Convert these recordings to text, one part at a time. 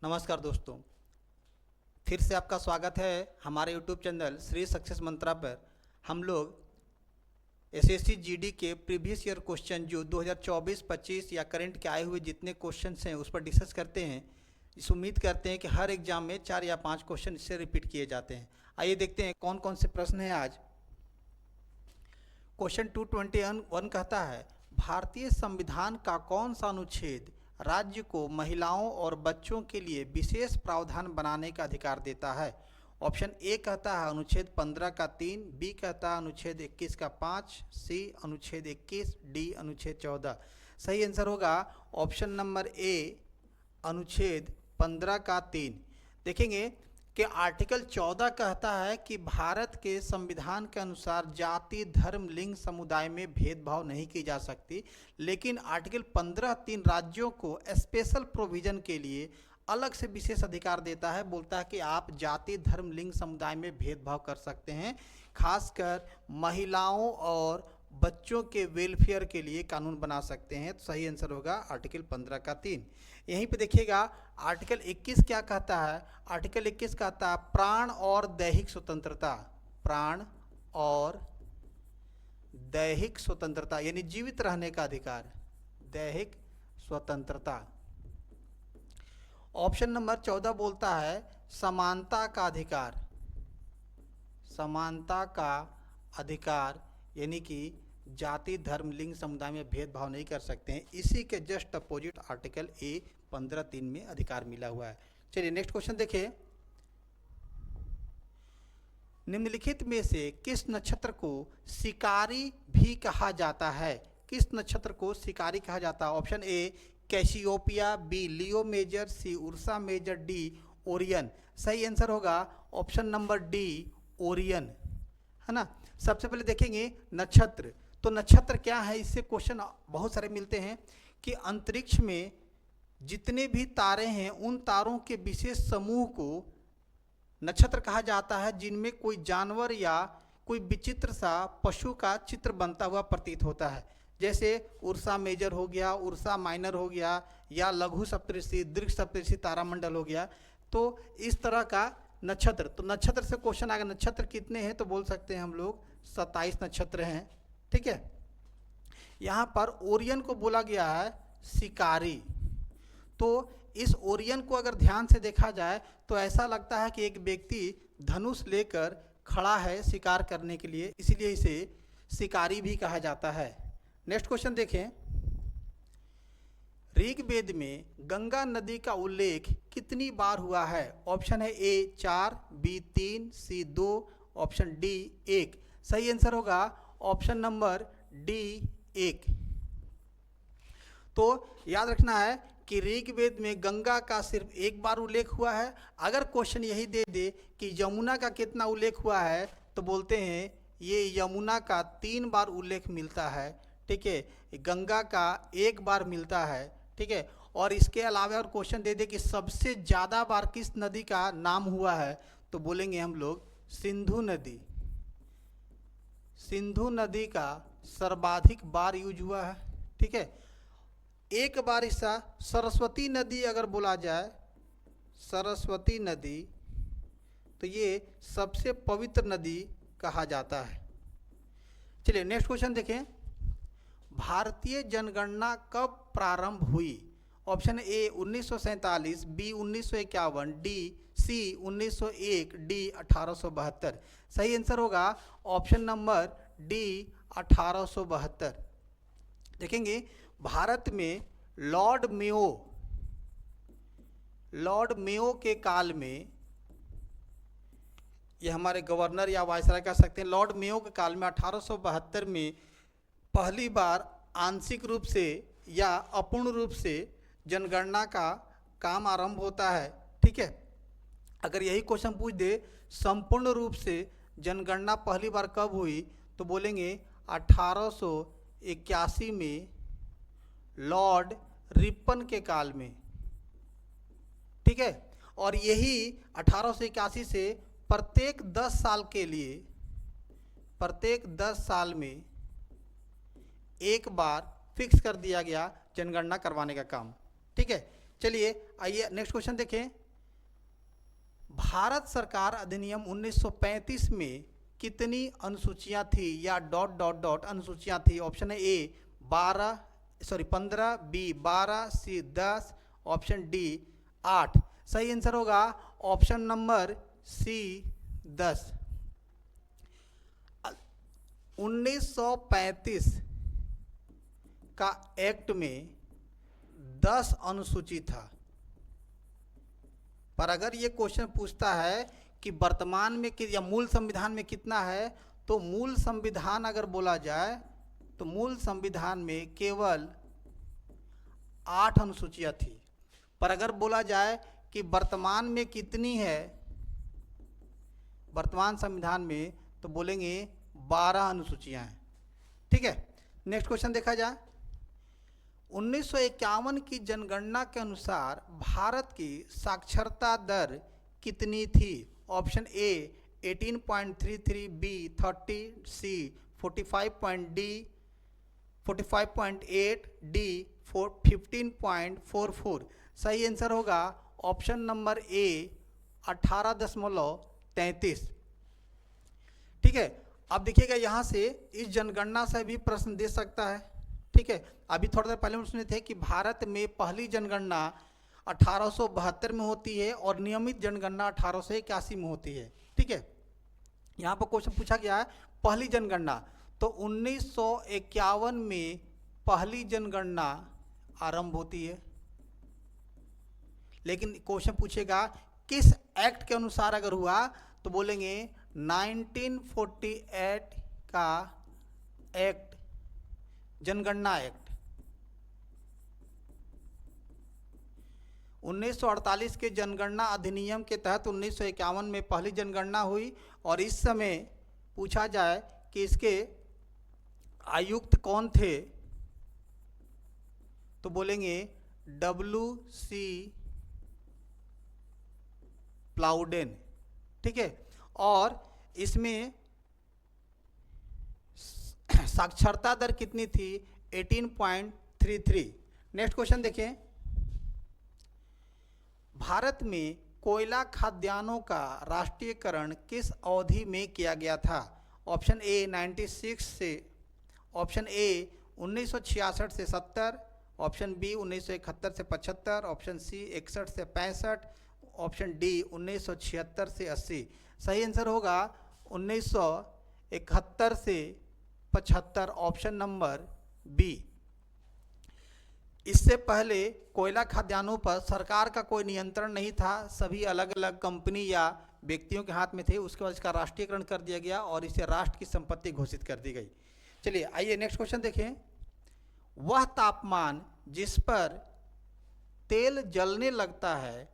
नमस्कार दोस्तों, फिर से आपका स्वागत है हमारे यूट्यूब चैनल श्री सक्सेस मंत्रा पर। हम लोग एसएससी जीडी के प्रीवियस ईयर क्वेश्चन जो 2024-25 या करंट के आए हुए जितने क्वेश्चंस हैं उस पर डिस्कस करते हैं। इस उम्मीद करते हैं कि हर एग्जाम में 4 या 5 क्वेश्चन इससे रिपीट किए जाते हैं। आइए देखते हैं कौन कौन से प्रश्न हैं आज। क्वेश्चन 221 कहता है, भारतीय संविधान का कौन सा अनुच्छेद राज्य को महिलाओं और बच्चों के लिए विशेष प्रावधान बनाने का अधिकार देता है। ऑप्शन ए कहता है अनुच्छेद 15 का 3, बी कहता है अनुच्छेद 21 का 5, सी अनुच्छेद 21, डी अनुच्छेद 14। सही आंसर होगा ऑप्शन नंबर ए अनुच्छेद 15 का 3। देखेंगे कि आर्टिकल 14 कहता है कि भारत के संविधान के अनुसार जाति, धर्म, लिंग, समुदाय में भेदभाव नहीं की जा सकती, लेकिन आर्टिकल 15 3 राज्यों को स्पेशल प्रोविजन के लिए अलग से विशेष अधिकार देता है। बोलता है कि आप जाति, धर्म, लिंग, समुदाय में भेदभाव कर सकते हैं, खासकर महिलाओं और बच्चों के वेलफेयर के लिए कानून बना सकते हैं। तो सही आंसर होगा आर्टिकल 15 का 3। यहीं पे देखिएगा आर्टिकल 21 क्या कहता है। आर्टिकल 21 कहता है प्राण और दैहिक स्वतंत्रता, प्राण और दैहिक स्वतंत्रता यानी जीवित रहने का अधिकार, दैहिक स्वतंत्रता। ऑप्शन नंबर 14 बोलता है समानता का अधिकार, समानता का अधिकार यानी कि जाति, धर्म, लिंग, समुदाय में भेदभाव नहीं कर सकते हैं। इसी के जस्ट अपोजिट आर्टिकल ए 15(3) में अधिकार मिला हुआ है। चलिए नेक्स्ट क्वेश्चन देखिए, निम्नलिखित में से किस नक्षत्र को शिकारी भी कहा जाता है। किस नक्षत्र को शिकारी कहा जाता है। Option A Cassiopeia, B Leo Major, C Ursa Major, D Orion. सही आंसर होगा ऑप्शन नंबर डी ओरियन, है ना। सबसे पहले देखेंगे नक्षत्र, तो नक्षत्र क्या है, इससे क्वेश्चन बहुत सारे मिलते हैं कि अंतरिक्ष में जितने भी तारे हैं उन तारों के विशेष समूह को नक्षत्र कहा जाता है, जिनमें कोई जानवर या कोई विचित्र सा पशु का चित्र बनता हुआ प्रतीत होता है। जैसे उर्सा मेजर हो गया, उर्सा माइनर हो गया, या लघु सप्तऋषि, दीर्घ सप्तऋषि तारामंडल हो गया। तो इस तरह का नक्षत्र, तो नक्षत्र से क्वेश्चन आएगा नक्षत्र कितने हैं, तो बोल सकते हैं हम लोग 27 नक्षत्र हैं। ठीक है, यहाँ पर ओरियन को बोला गया है शिकारी। तो इस ओरियन को अगर ध्यान से देखा जाए तो ऐसा लगता है कि एक व्यक्ति धनुष लेकर खड़ा है शिकार करने के लिए, इसलिए इसे शिकारी भी कहा जाता है। नेक्स्ट क्वेश्चन देखें, ऋग्वेद में गंगा नदी का उल्लेख कितनी बार हुआ है। ऑप्शन है ए 4, बी 3, सी 2, ऑप्शन डी 1। सही आंसर होगा ऑप्शन नंबर डी 1। तो याद रखना है कि ऋग्वेद में गंगा का सिर्फ एक बार उल्लेख हुआ है। अगर क्वेश्चन यही दे दे कि यमुना का कितना उल्लेख हुआ है, तो बोलते हैं ये यमुना का 3 बार उल्लेख मिलता है। ठीक है, गंगा का 1 बार मिलता है। ठीक है, और इसके अलावा और क्वेश्चन दे दे कि सबसे ज़्यादा बार किस नदी का नाम हुआ है, तो बोलेंगे हम लोग सिंधु नदी। सिंधु नदी का सर्वाधिक बार यूज हुआ है। ठीक है, एक बार ऐसा सरस्वती नदी अगर बोला जाए, सरस्वती नदी, तो ये सबसे पवित्र नदी कहा जाता है। चलिए नेक्स्ट क्वेश्चन देखें, भारतीय जनगणना कब प्रारंभ हुई। Option A 1947, B 1951, D C 1901, D 1872। सही आंसर होगा ऑप्शन नंबर डी 1872। देखेंगे भारत में लॉर्ड मेयो के काल में, ये हमारे गवर्नर या वायसराय कह सकते हैं, लॉर्ड मेयो के काल में 1872 में पहली बार आंशिक रूप से या अपूर्ण रूप से जनगणना का काम आरंभ होता है। ठीक है, अगर यही क्वेश्चन पूछ दे संपूर्ण रूप से जनगणना पहली बार कब हुई, तो बोलेंगे 1881 में लॉर्ड रिपन के काल में। ठीक है, और यही 1881 से प्रत्येक 10 साल के लिए, प्रत्येक 10 साल में एक बार फिक्स कर दिया गया जनगणना करवाने का काम। ठीक है, चलिए आइए नेक्स्ट क्वेश्चन देखें। भारत सरकार अधिनियम 1935 में कितनी अनुसूचियां थी या डॉट डॉट डॉट अनुसूचियां थी? ऑप्शन है ए 15, बी 12, सी 10, ऑप्शन डी 8। सही आंसर होगा ऑप्शन नंबर सी 10। 1935 का एक्ट में 10 अनुसूची था, पर अगर ये क्वेश्चन पूछता है कि वर्तमान में या मूल संविधान में कितना है, तो मूल संविधान अगर बोला जाए तो मूल संविधान में केवल 8 अनुसूचियां थी। पर अगर बोला जाए कि वर्तमान में कितनी है वर्तमान संविधान में, तो बोलेंगे 12 अनुसूचियां हैं। ठीक है, नेक्स्ट क्वेश्चन देखा जाए। 1951 की जनगणना के अनुसार भारत की साक्षरता दर कितनी थी? Option A 18.33, B 30, C 45.8, D 15.44। सही आंसर होगा ऑप्शन नंबर ए 18.33। ठीक है, अब देखिएगा यहाँ से इस जनगणना से भी प्रश्न दे सकता है। ठीक है, अभी थोड़ा देर पहले हम सुने थे कि भारत में पहली जनगणना 1872 में होती है और नियमित जनगणना 1881 में होती है। ठीक है, यहाँ पर क्वेश्चन पूछा गया है पहली जनगणना, तो 1951 में पहली जनगणना आरंभ होती है। लेकिन क्वेश्चन पूछेगा किस एक्ट के अनुसार अगर हुआ, तो बोलेंगे 1948 का एक्ट, जनगणना एक्ट। 1948 के जनगणना अधिनियम के तहत 1951 में पहली जनगणना हुई और इस समय पूछा जाए कि इसके आयुक्त कौन थे, तो बोलेंगे WC प्लाउडेन। ठीक है, और इसमें साक्षरता दर कितनी थी? 18.33। नेक्स्ट क्वेश्चन देखें। भारत में कोयला खाद्यान्नों का राष्ट्रीयकरण किस अवधि में किया गया था? ऑप्शन ए 96 से, ऑप्शन ए 1966 से 70, ऑप्शन बी 1971 से 75, ऑप्शन सी 61 से 65, ऑप्शन डी 1976 से 80। सही आंसर होगा 1971 से 75, ऑप्शन नंबर बी। इससे पहले कोयला खाद्यान्नों पर सरकार का कोई नियंत्रण नहीं था, सभी अलग अलग कंपनी या व्यक्तियों के हाथ में थे। उसके बाद इसका राष्ट्रीयकरण कर दिया गया और इसे राष्ट्र की संपत्ति घोषित कर दी गई। चलिए आइए नेक्स्ट क्वेश्चन देखें। वह तापमान जिस पर तेल जलने लगता है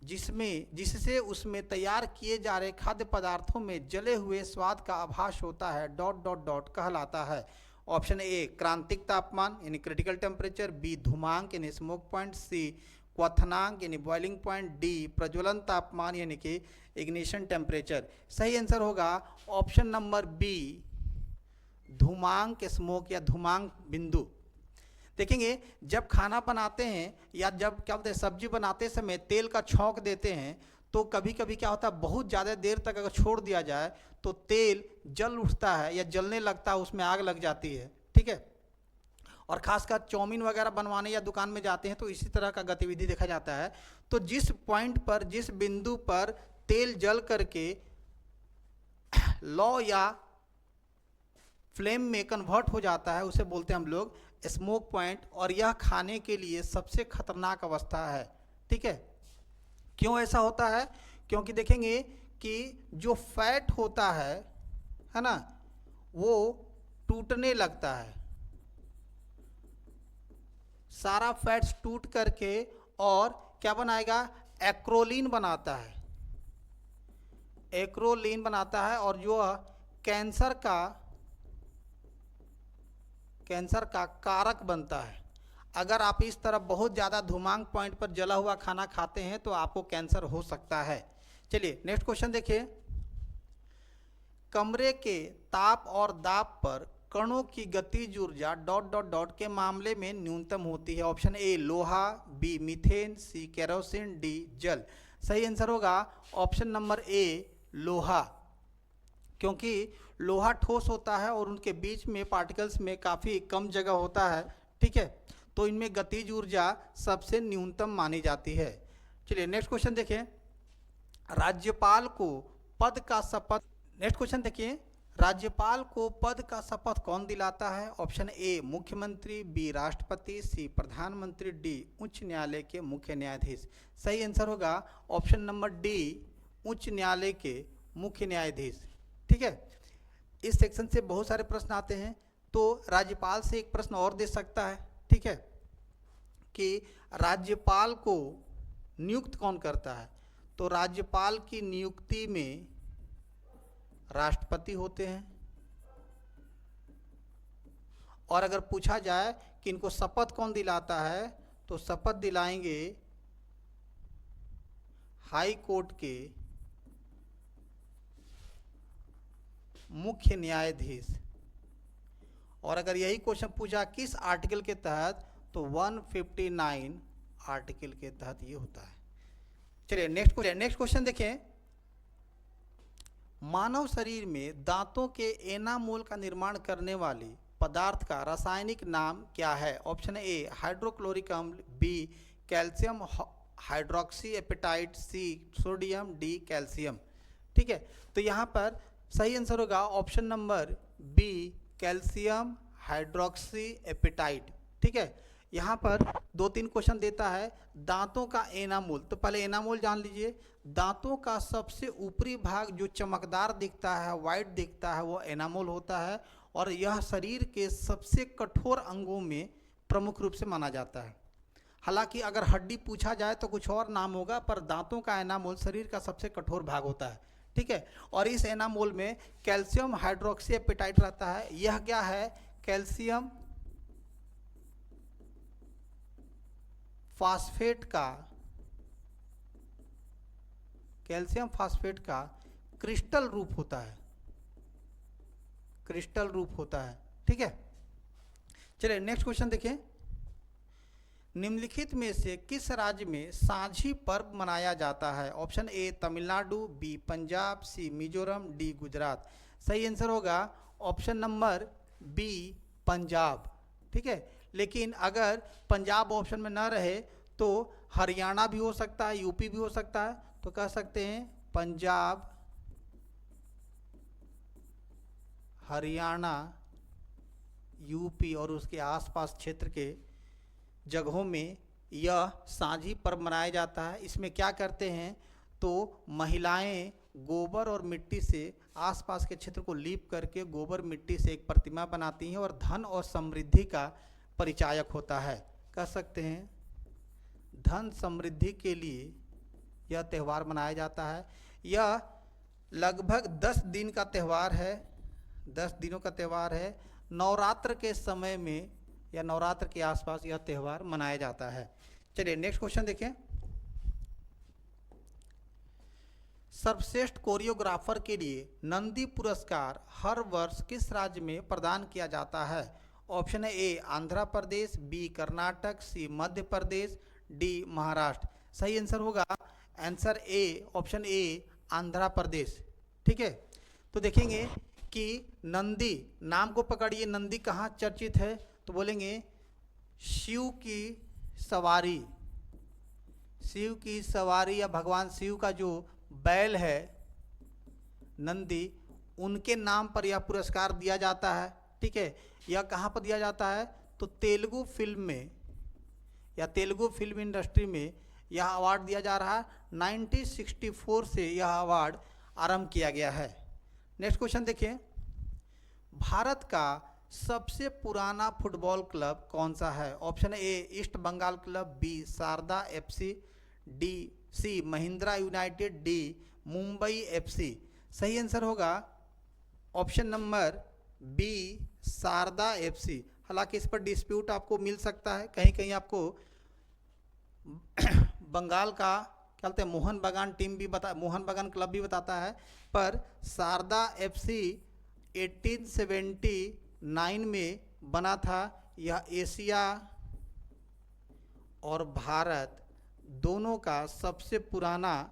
जिससे उसमें तैयार किए जा रहे खाद्य पदार्थों में जले हुए स्वाद का आभास होता है डॉट डॉट डॉट कहलाता है। ऑप्शन ए क्रांतिक तापमान यानी क्रिटिकल टेम्परेचर, बी धूमांक यानी स्मोक पॉइंट, सी क्वथनांक यानी बॉइलिंग पॉइंट, डी प्रज्वलन तापमान यानी कि इग्निशन टेम्परेचर। सही आंसर होगा ऑप्शन नंबर बी धूमांक स्मोक या धूमांक बिंदु। देखेंगे जब खाना बनाते हैं या जब क्या बोलते हैं सब्जी बनाते समय तेल का छौंक देते हैं, तो कभी कभी क्या होता है बहुत ज़्यादा देर तक अगर छोड़ दिया जाए तो तेल जल उठता है या जलने लगता है, उसमें आग लग जाती है। ठीक है, और खासकर चाउमीन वगैरह बनवाने या दुकान में जाते हैं तो इसी तरह का गतिविधि देखा जाता है। तो जिस पॉइंट पर, जिस बिंदु पर तेल जल करके लौ या फ्लेम में कन्वर्ट हो जाता है उसे बोलते हैं हम लोग स्मोक पॉइंट, और यह खाने के लिए सबसे खतरनाक अवस्था है। ठीक है, क्यों ऐसा होता है? क्योंकि देखेंगे कि जो फैट होता है ना, वो टूटने लगता है, सारा फैट्स टूट करके और क्या बनाएगा? एक्रोलीन बनाता है, एक्रोलीन बनाता है और जो कैंसर का कारक बनता है। अगर आप इस तरह बहुत ज़्यादा धूमांक पॉइंट पर जला हुआ खाना खाते हैं तो आपको कैंसर हो सकता है। चलिए नेक्स्ट क्वेश्चन देखिए। कमरे के ताप और दाब पर कणों की गतिज ऊर्जा डॉट डॉट डॉट के मामले में न्यूनतम होती है? ऑप्शन ए लोहा, बी मीथेन, सी केरोसिन, डी जल। सही आंसर होगा ऑप्शन नंबर ए लोहा, क्योंकि लोहा ठोस होता है और उनके बीच में पार्टिकल्स में काफ़ी कम जगह होता है, ठीक है, तो इनमें गतिज ऊर्जा सबसे न्यूनतम मानी जाती है। चलिए नेक्स्ट क्वेश्चन देखें, राज्यपाल को पद का शपथ, नेक्स्ट क्वेश्चन देखिए, राज्यपाल को पद का शपथ कौन दिलाता है? ऑप्शन ए मुख्यमंत्री, बी राष्ट्रपति, सी प्रधानमंत्री, डी उच्च न्यायालय के मुख्य न्यायाधीश। सही आंसर होगा ऑप्शन नंबर डी उच्च न्यायालय के मुख्य न्यायाधीश, ठीक है। इस सेक्शन से बहुत सारे प्रश्न आते हैं, तो राज्यपाल से एक प्रश्न और दे सकता है, ठीक है, कि राज्यपाल को नियुक्त कौन करता है? तो राज्यपाल की नियुक्ति में राष्ट्रपति होते हैं, और अगर पूछा जाए कि इनको शपथ कौन दिलाता है, तो शपथ दिलाएंगे हाई कोर्ट के मुख्य न्यायाधीश। और अगर यही क्वेश्चन पूछा किस आर्टिकल के तहत, तो 159 आर्टिकल के तहत ये होता है। चलिए नेक्स्ट क्वेश्चन देखें, मानव शरीर में दांतों के एनामोल का निर्माण करने वाली पदार्थ का रासायनिक नाम क्या है? ऑप्शन ए हाइड्रोक्लोरिक अम्ल, B calcium hydroxyapatite, C sodium, D calcium, ठीक है। तो यहाँ पर सही आंसर होगा option number B calcium hydroxyapatite, ठीक है। यहाँ पर 2-3 क्वेश्चन देता है, दांतों का एनामोल, तो पहले एनामोल जान लीजिए। दांतों का सबसे ऊपरी भाग जो चमकदार दिखता है, वाइट दिखता है, वो एनामोल होता है, और यह शरीर के सबसे कठोर अंगों में प्रमुख रूप से माना जाता है। हालांकि अगर हड्डी पूछा जाए तो कुछ और नाम होगा, पर दांतों का एनामोल शरीर का सबसे कठोर भाग होता है, ठीक है। और इस एनामोल में कैल्शियम हाइड्रोक्सी एपेटाइट रहता है। यह क्या है? कैल्शियम फास्फेट का क्रिस्टल रूप होता है, क्रिस्टल रूप होता है, ठीक है। चलिए नेक्स्ट क्वेश्चन देखें, निम्नलिखित में से किस राज्य में सांझी पर्व मनाया जाता है? Option A Tamil Nadu, B Punjab, C Mizoram, D Gujarat. सही आंसर होगा ऑप्शन नंबर बी पंजाब, ठीक है। लेकिन अगर पंजाब ऑप्शन में ना रहे तो हरियाणा भी हो सकता है, यूपी भी हो सकता है, तो कह सकते हैं पंजाब, हरियाणा, यूपी और उसके आसपास क्षेत्र के जगहों में यह सांझी पर्व मनाया जाता है। इसमें क्या करते हैं, तो महिलाएं गोबर और मिट्टी से आसपास के क्षेत्र को लीप करके गोबर मिट्टी से एक प्रतिमा बनाती हैं, और धन और समृद्धि का परिचायक होता है। कह सकते हैं धन समृद्धि के लिए यह त्यौहार मनाया जाता है। यह लगभग 10 दिन का त्यौहार है, 10 दिनों का त्यौहार है। नवरात्र के समय में या नवरात्र के आसपास यह त्यौहार मनाया जाता है। चलिए नेक्स्ट क्वेश्चन देखें, सर्वश्रेष्ठ कोरियोग्राफर के लिए नंदी पुरस्कार हर वर्ष किस राज्य में प्रदान किया जाता है? Option A Andhra Pradesh, B Karnataka, C Madhya Pradesh, D Maharashtra. सही आंसर होगा answer A option A Andhra Pradesh, ठीक है। तो देखेंगे कि नंदी नाम को पकड़िए, नंदी कहाँ चर्चित है, तो बोलेंगे शिव की सवारी, शिव की सवारी या भगवान शिव का जो बैल है नंदी, उनके नाम पर यह पुरस्कार दिया जाता है, ठीक है। यह कहाँ पर दिया जाता है, तो तेलुगु फिल्म में या तेलुगु फिल्म इंडस्ट्री में यह अवार्ड दिया जा रहा है। 1964 से यह अवार्ड आरंभ किया गया है। नेक्स्ट क्वेश्चन देखें, भारत का सबसे पुराना फुटबॉल क्लब कौन सा है? Option A East Bengal club, B Sharda FC, D C Mahindra United, D Mumbai FC. सही आंसर होगा option number B Sharda FC. हालांकि इस पर डिस्प्यूट आपको मिल सकता है, कहीं कहीं आपको बंगाल का क्या बोलते हैं मोहन बागान टीम भी मोहन बागान क्लब भी बताता है, पर शारदा एफसी 1879 1909 में बना था। यह एशिया और भारत दोनों का सबसे पुराना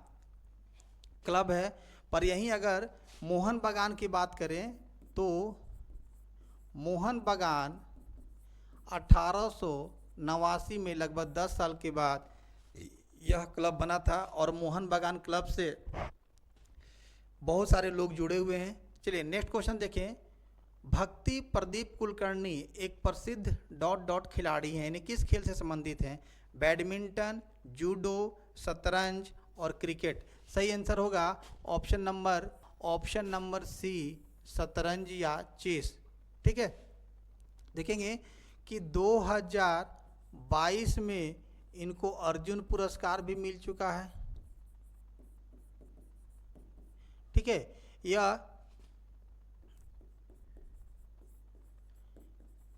क्लब है। पर यहीं अगर मोहन बागान की बात करें तो मोहन बागान 1889 में लगभग 10 साल के बाद यह क्लब बना था और मोहन बागान क्लब से बहुत सारे लोग जुड़े हुए हैं। चलिए नेक्स्ट क्वेश्चन देखें। भक्ति प्रदीप कुलकर्णी एक प्रसिद्ध डॉट डॉट खिलाड़ी हैं, यानी किस खेल से संबंधित हैं? बैडमिंटन, जूडो, शतरंज और क्रिकेट। सही आंसर होगा ऑप्शन नंबर सी, शतरंज या चेस। ठीक है, देखेंगे कि 2022 में इनको अर्जुन पुरस्कार भी मिल चुका है। ठीक है, यह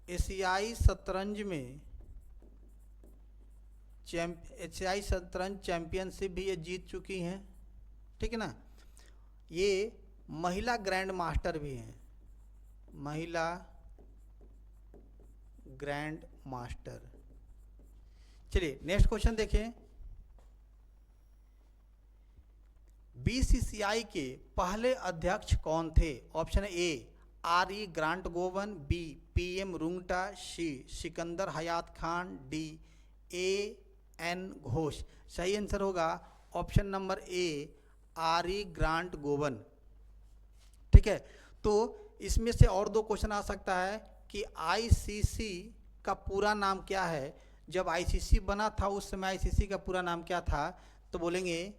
एशियाई शतरंज चैंपियनशिप भी ये जीत चुकी हैं। ठीक है ना, ये महिला ग्रैंड मास्टर भी हैं, महिला ग्रैंड मास्टर। चलिए नेक्स्ट क्वेश्चन देखें। बीसीसीआई के पहले अध्यक्ष कौन थे? Option A R E. Grant Govan, B P M Rungta, C Sikandar Hayat Khan, D A N. Ghosh. सही आंसर होगा option number A R E. Grant Govan. ठीक है, तो इसमें से और दो क्वेश्चन आ सकता है कि आईसीसी का पूरा नाम क्या है? जब आईसीसी बना था उस समय आईसीसी का पूरा नाम क्या था? तो बोलेंगे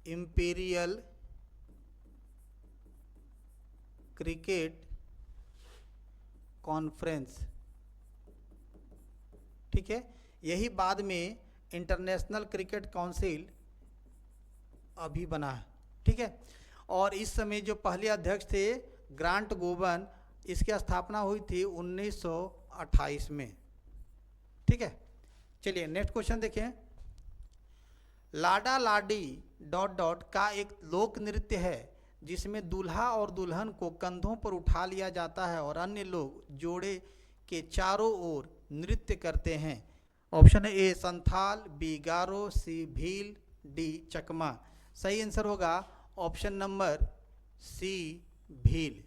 इंपीरियल क्रिकेट कॉन्फ्रेंस। ठीक है, यही बाद में इंटरनेशनल क्रिकेट काउंसिल अभी बना है। ठीक है, और इस समय जो पहले अध्यक्ष थे ग्रांट गोवन, इसकी स्थापना हुई थी 1928 में। ठीक है, चलिए नेक्स्ट क्वेश्चन देखें। लाडा लाडी डॉट डॉट का एक लोक नृत्य है जिसमें दूल्हा और दुल्हन को कंधों पर उठा लिया जाता है और अन्य लोग जोड़े के चारों ओर नृत्य करते हैं। Option A Santhal, B Garo, C Bhil, D Chakma. सही आंसर होगा ऑप्शन नंबर सी भील।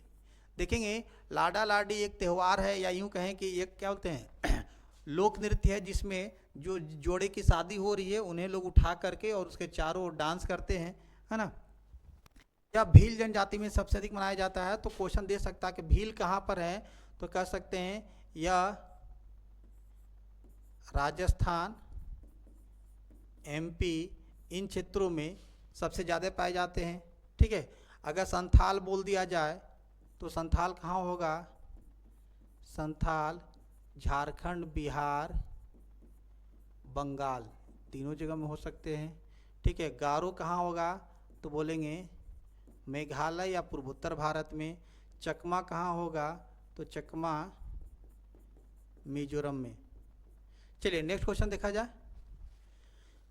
देखेंगे लाडा लाडी एक त्यौहार है, या यूं कहें कि एक क्या बोलते हैं लोक नृत्य है जिसमें जो जोड़े की शादी हो रही है उन्हें लोग उठा करके और उसके चारों ओर डांस करते हैं, है ना। या भील जनजाति में सबसे अधिक मनाया जाता है। तो क्वेश्चन दे सकता है कि भील कहाँ पर है? तो कह सकते हैं या राजस्थान, एमपी, इन क्षेत्रों में सबसे ज़्यादा पाए जाते हैं। ठीक है, अगर संथाल बोल दिया जाए तो संथाल कहाँ होगा? संथाल झारखंड, बिहार, बंगाल, तीनों जगह में हो सकते हैं। ठीक है, गारो कहाँ होगा? तो बोलेंगे मेघालय या पूर्वोत्तर भारत में। चकमा कहाँ होगा? तो चकमा मिजोरम में। चलिए नेक्स्ट क्वेश्चन देखा जाए।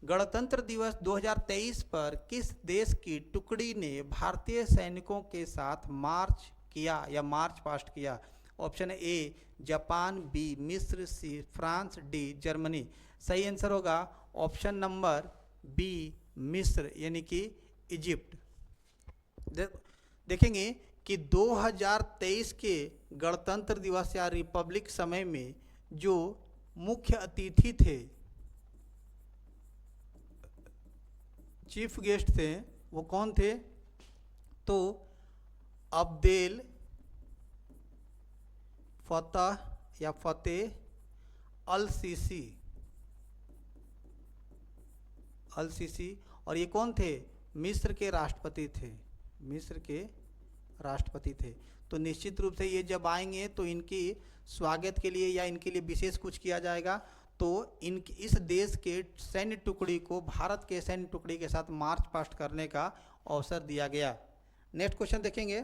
गणतंत्र दिवस 2023 पर किस देश की टुकड़ी ने भारतीय सैनिकों के साथ मार्च किया या मार्च पास्ट किया? ऑप्शन ए जापान, बी मिस्र, सी फ्रांस, डी जर्मनी। सही आंसर होगा ऑप्शन नंबर बी मिस्र, यानी कि इजिप्ट। देखेंगे कि 2023 के गणतंत्र दिवस या रिपब्लिक समय में जो मुख्य अतिथि थे, चीफ गेस्ट थे, वो कौन थे? तो अब्देल फतेह अल सीसी। और ये कौन थे? मिस्र के राष्ट्रपति थे। तो निश्चित रूप से ये जब आएंगे तो इनकी स्वागत के लिए या इनके लिए विशेष कुछ किया जाएगा। तो इस देश के सैन्य टुकड़ी को भारत के सैन्य टुकड़ी के साथ मार्च पास्ट करने का अवसर दिया गया। नेक्स्ट क्वेश्चन देखेंगे।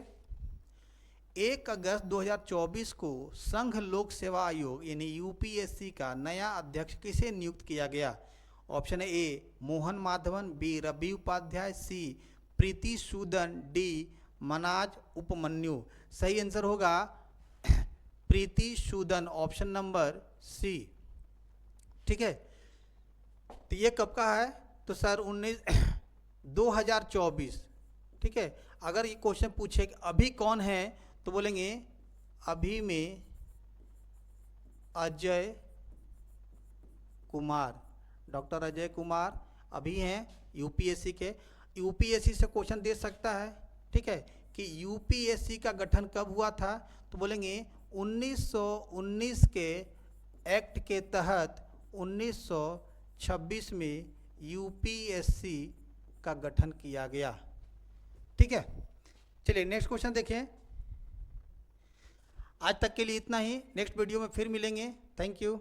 1 अगस्त 2024 को संघ लोक सेवा आयोग यानी यूपीएससी का नया अध्यक्ष किसे नियुक्त किया गया? Option A Mohan Madhavan, B Ravi Upadhyay, C Preeti Sudan, D Manaj Upamanyu. सही आंसर होगा Preeti Sudan, option number C. ठीक है, तो ये कब का है? तो सर 2024। ठीक है, अगर ये क्वेश्चन पूछे कि अभी कौन है, तो बोलेंगे अभी में अजय कुमार, डॉक्टर अजय कुमार अभी हैं यूपीएससी के। यूपीएससी से क्वेश्चन दे सकता है, ठीक है, कि यूपीएससी का गठन कब हुआ था, तो बोलेंगे 1919 के एक्ट के तहत 1926 में यूपीएससी का गठन किया गया। ठीक है, चलिए नेक्स्ट क्वेश्चन देखें। आज तक के लिए इतना ही, नेक्स्ट वीडियो में फिर मिलेंगे। Thank you.